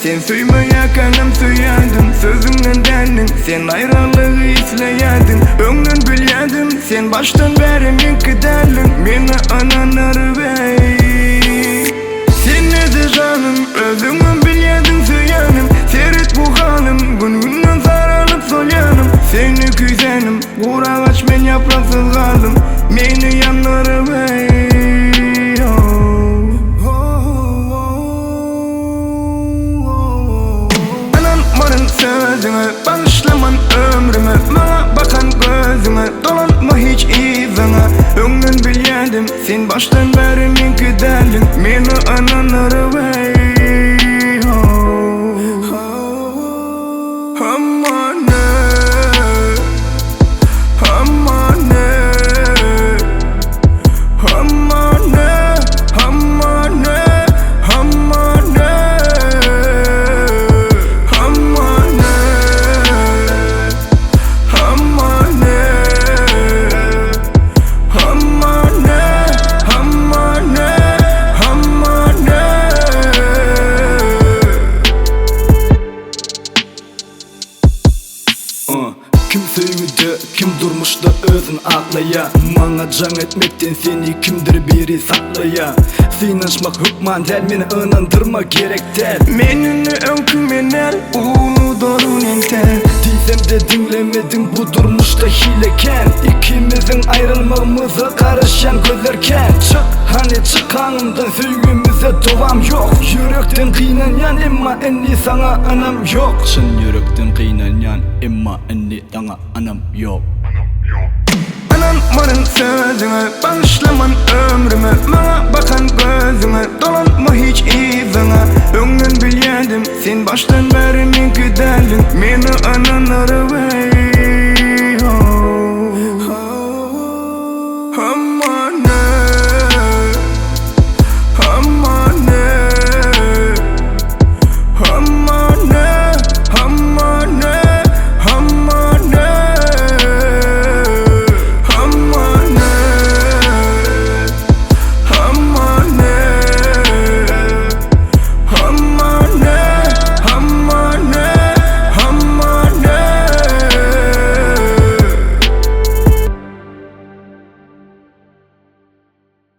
Sen suymaya kanım suyadın, sözünden derdim. Sen ayrılığı izleyedin, öңнүн biliyedin. Sen baştan beri minki derdim, meni ananır bey. Sen nedi canım, özüңün biliyedin suyanım. Seyret bu halim, gün sarılıp solyanım. Seni küzenim, kurağaç men yapraksız kaldım. Meni yanları bey. Sözüne bağışlaman ömrüme, bana bakan gözüme, dolanma hiç izine. Öңнүн biliyedin, sen baştan beri minki derdin. Meni ananır bey. Kim söýüde, kim durmuşda özün aklaya. Maňa jaň etmekten seni kimdir biri saklaya. Sinaşmak hukman del, meni ınandırma gerek del. Menini öňkümenel, unu dorun entel. Diýsem de dinlemedin, bu durmuşda hileken. İkimizin ayrılmamızı karışan gözlerken. Çık, hani çıkanımdan söýgümüze dovam yok. Yürekten kıynanyan, emma enni sana anam yok. Çyn yürekten kıynanyan, emma enni sana anam yok. Ananmanın sözüne, bağışlaman ömrüme, bana bakan gözüme, dolanma hiç izine. Öňnүн biliyedin, sen baştan beri minki derdin. Meni